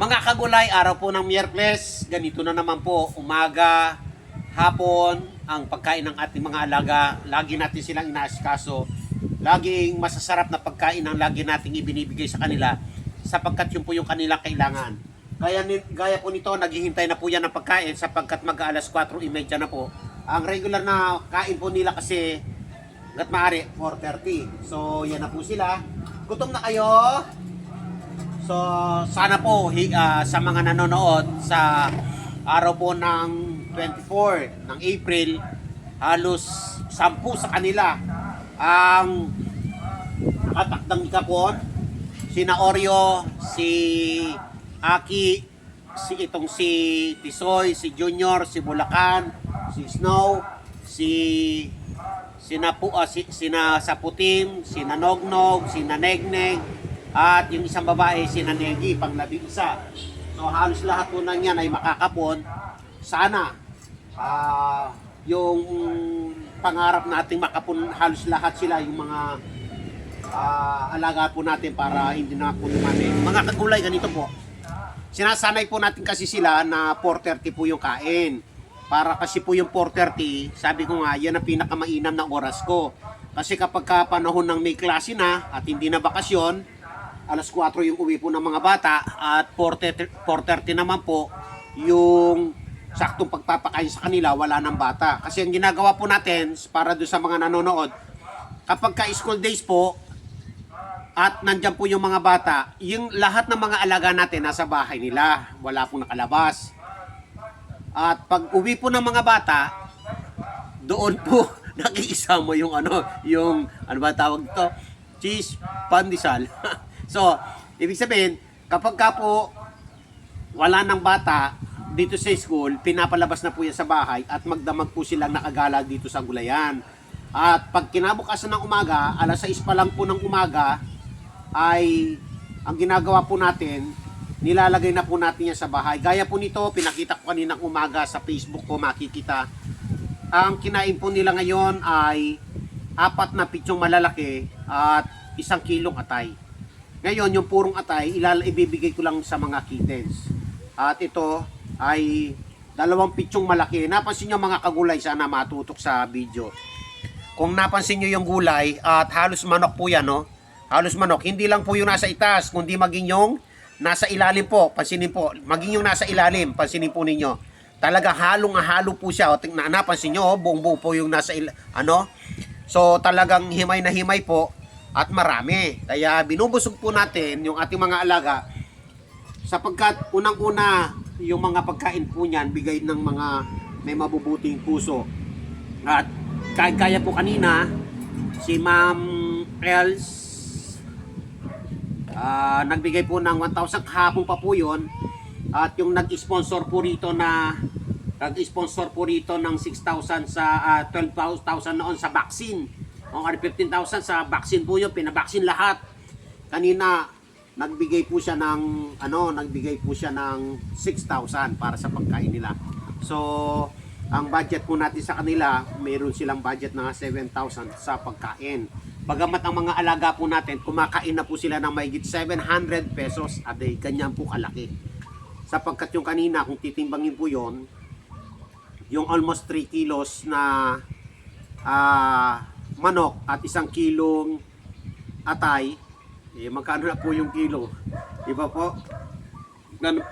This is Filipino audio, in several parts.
Mga kagulay, araw po ng Miyerkules, ganito na naman po, umaga, hapon, ang pagkain ng ating mga alaga, lagi natin silang inaasikaso, laging masasarap na pagkain ang lagi nating ibinibigay sa kanila, sapagkat yun po yung kanilang kailangan. Gaya po nito, naghihintay na po yan ng pagkain sapagkat mag-aalas 4:30 na po. Ang regular na kain po nila kasi, hanggat maaari, 4:30. So, yan na po sila. Gutom na kayo? So, sana po sa mga nanonood sa araw po ng 24 ng April, halos 10 sa kanila ang katakdang ikapon. Sina Oreo, si Aki, si Tisoy, si Junior, si Bulacan, si Snow, sina Saputim, sina Nognog, sina Negneg, at yung isang babae, si Nanegi, pang-11. So halos lahat po ng yan ay makakapon. Sana yung pangarap nating makapon, halos lahat sila yung mga alaga po natin para hindi na po lumani. Mga kagulay, ganito po. Sinasanay po natin kasi sila na 4:30 po yung kain. Para kasi po yung 4:30, sabi ko nga, yan ang pinakamainam na oras ko. Kasi kapag panahon ng may klase na at hindi na bakasyon, alas 4 yung uwi po ng mga bata at 4:30 naman po yung saktong pagpapakain sa kanila, wala ng bata. Kasi ang ginagawa po natin para doon sa mga nanonood, kapag ka-school days po at nandyan po yung mga bata, yung lahat ng mga alaga natin nasa bahay nila, wala pong nakalabas. At pag uwi po ng mga bata, doon po nakikisama yung ano ba tawag ito? Cheese pandesal. So, ibig sabihin, kapag ka po wala ng bata dito sa school, pinapalabas na po yan sa bahay at magdamag po silang nakagala dito sa gulayan. At pag kinabukasan ng umaga, alas 6 pa lang po ng umaga, ay ang ginagawa po natin, nilalagay na po natin yan sa bahay. Gaya po nito, pinakita ko kaninang umaga sa Facebook ko, makikita. Ang kinain po nila ngayon ay 4 na pitsong malalaki at 1 kilong atay. Ngayon, yung purong atay, ibibigay ko lang sa mga kittens. At ito ay 2 pitsong malaki. Napansin nyo mga kagulay, sana matutok sa video. Kung napansin nyo yung gulay, at halos manok po yan, no? Halos manok. Hindi lang po yung nasa itaas, kundi maging yung nasa ilalim po. Pansinin po. Maging yung nasa ilalim, pansinin po ninyo. Talaga halong-halo po siya. O, napansin nyo, buong-buo po yung nasa So, talagang himay na himay po. At marami. Kaya binubusog po natin yung ating mga alaga sapagkat unang-una yung mga pagkain po niyan bigay ng mga may mabubuting puso. At kaya po kanina si Ma'am Els nagbigay po ng 1,000 kahapon pa po yun. At yung nag-sponsor po rito ng 6,000 sa 12,000 noon sa vaccine. O 15,000 sa vaccine po yun, pinabaksin lahat. Kanina nagbigay po siya ng 6,000 para sa pagkain nila. So, ang budget po natin sa kanila, mayroon silang budget na 7,000 sa pagkain. Bagamat ang mga alaga po natin, kumakain na po sila ng mahigit 700 pesos a day. Ganyan po kalaki. Sapagkat yung kanina, kung titimbangin po yon, yung almost 3 kilos na manok at 1 kilong atay, magkano na po yung kilo? Diba po?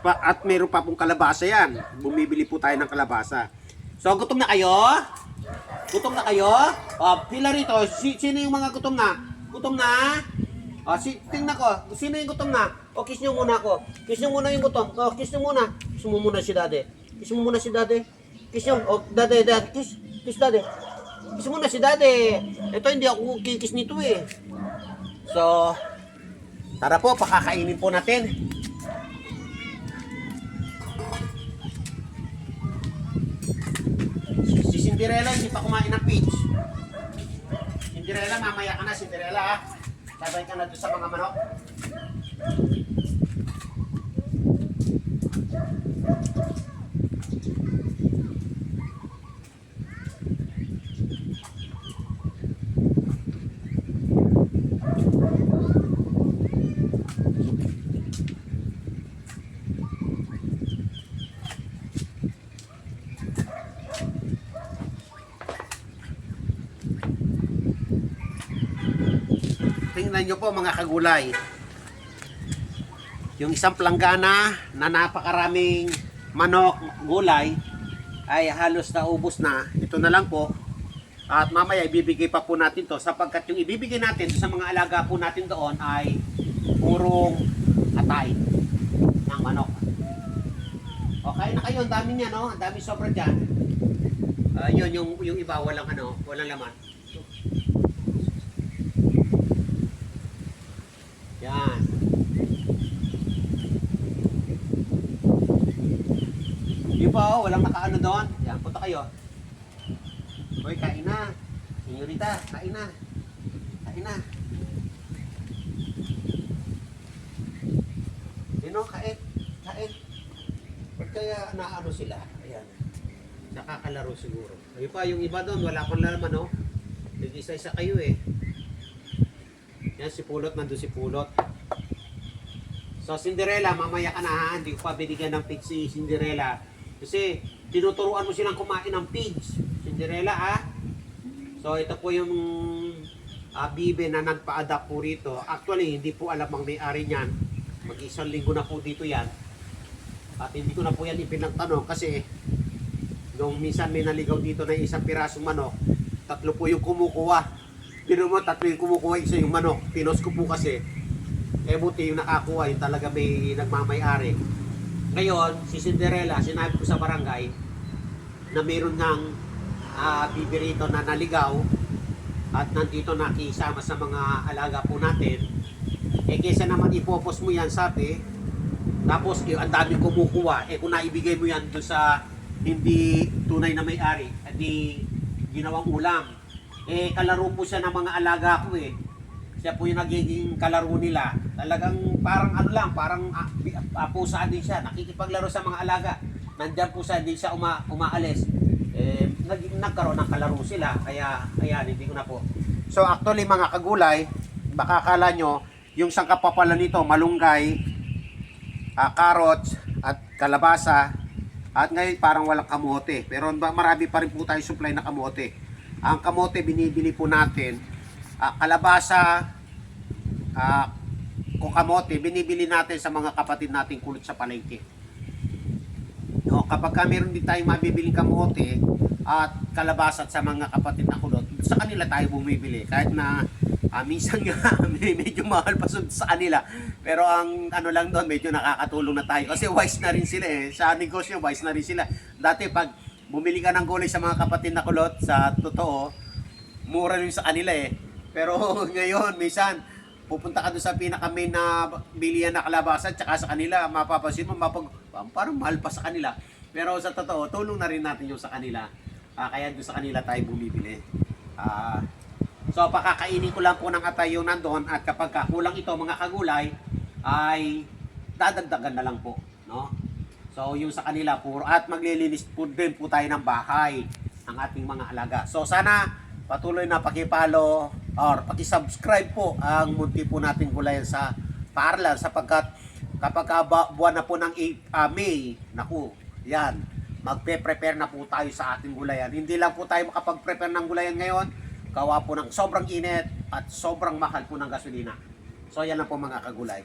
At meron pa pong kalabasa yan. Bumibili po tayo ng kalabasa. So, gutom na kayo? Gutom na kayo? Pila rito. Sino yung mga gutom na? Gutom na? Tingnan ko. Sino yung gutom na? Kiss nyo muna ako. Kiss nyo muna yung gutom. Kiss nyo muna. Kiss mo muna si daddy. Kiss mo muna si daddy. Kiss nyo. Daddy. Kiss daddy. Kiss muna si daddy. Ito hindi ako kikis nito eh. So, tara po, pakakainin po natin. Si Cinderella hindi pa kumain ng peach. Cinderella, mamaya ka na Cinderella ha. Sabay ka na doon sa mga manok. tingnan nyo po mga kagulay. Yung isang planggana na napakaraming manok, gulay, ay halos naubos na. Ito na lang po. At mamaya ibibigay pa po natin to sapagkat yung ibibigay natin sa mga alaga po natin doon ay purong atay ng manok. Okay na kayo, ang dami niya, no? Ang dami sobra dyan. Yun, yung iba walang walang laman. Yan. Di ba, walang nakaano doon. Yan, punta kayo. Hoy, kain na. Senyorita, kain na. Kain na. Yun, kain. Kain. Ba't kaya naano sila? Ayan. Nakakalaro siguro. Ayun pa, yung iba doon, wala pang laman, no? Nag-isa-isa kayo eh. Yan, si Pulot, nandun si Pulot. So, Cinderella, mamaya ka na ha. Hindi ko pa binigyan ng pigs si Cinderella. Kasi, tinuturuan mo silang kumain ng pigs. Cinderella, ha? So, ito po yung bibe na nagpa-adapt po rito. Actually, hindi po alam ang may-ari niyan. Mag-isang linggo na po dito yan. At hindi ko na po yan ipinagtanong kasi nung minsan may naligaw dito na isang pirasong manok, 3 po yung kumukuha. Pero mo, 3 yung kumukuha, isa yung manok. Pinos ko po kasi. Buti yung nakakuha, yung talaga may nagmamay-ari. Ngayon, si Cinderella, sinabi ko sa barangay na mayroon ng bibi rito na naligaw at nandito nakisama sa mga alaga po natin. Kaysa naman ipopos mo yan, sabi, tapos ang daming kumukuha, kung naibigay mo yan doon sa hindi tunay na may-ari, di ginawang ulam. Kalaro po siya ng mga alaga ko eh. Siya po yung nagiging kalaro nila. Talagang parang parang pusaan din siya. Nakikipaglaro sa mga alaga. Nandyan po siya, hindi siya umaalis. Nagkaroon ng kalaro sila. Kaya, ayan, hindi ko na po. So actually mga kagulay, baka akala nyo, yung sangkapapala nito, malunggay, carrots, at kalabasa, at ngayon parang walang kamote. Pero marami pa rin po tayo supply na kamote. Ang kamote binibili po natin, kalabasa, kamote, binibili natin sa mga kapatid nating kulot sa palengke. No, kapag meron din tayong mabibiling kamote at kalabasa sa mga kapatid na kulot, sa kanila tayo bumibili. Kahit na minsan nga medyo mahal pa sa kanila. Pero ang lang doon, medyo nakakatulong na tayo. Kasi wise na rin sila eh. Sa negosyo, wise na rin sila. Dati pag bumili ka ng gulay sa mga kapatid na kulot, sa totoo, mura rin sa kanila eh. Pero ngayon, minsan, pupunta ka doon sa pinaka-main na bilihan na kalabasa, tsaka sa kanila, mapapansin mo, parang mahal pa sa kanila. Pero sa totoo, tulong na rin natin yung sa kanila. Kaya doon sa kanila tayo bumibili. So, pakakainin ko lang po ng atay yung nandun, at kapag kulang ito, mga kagulay, ay dadagdagan na lang po. No? So, yung sa kanila, at maglilinis po din po tayo ng bahay ng ating mga alaga. So, sana patuloy na pakipalo or pakisubscribe po ang munti po natin gulayan sa Parlan sapagkat kapag buwan na po ng May, naku, yan, magpe-prepare na po tayo sa ating gulayan. Hindi lang po tayo makapag-prepare ng gulayan ngayon, gawa po ng sobrang init at sobrang mahal po ng gasolina. So yan lang po mga kagulay.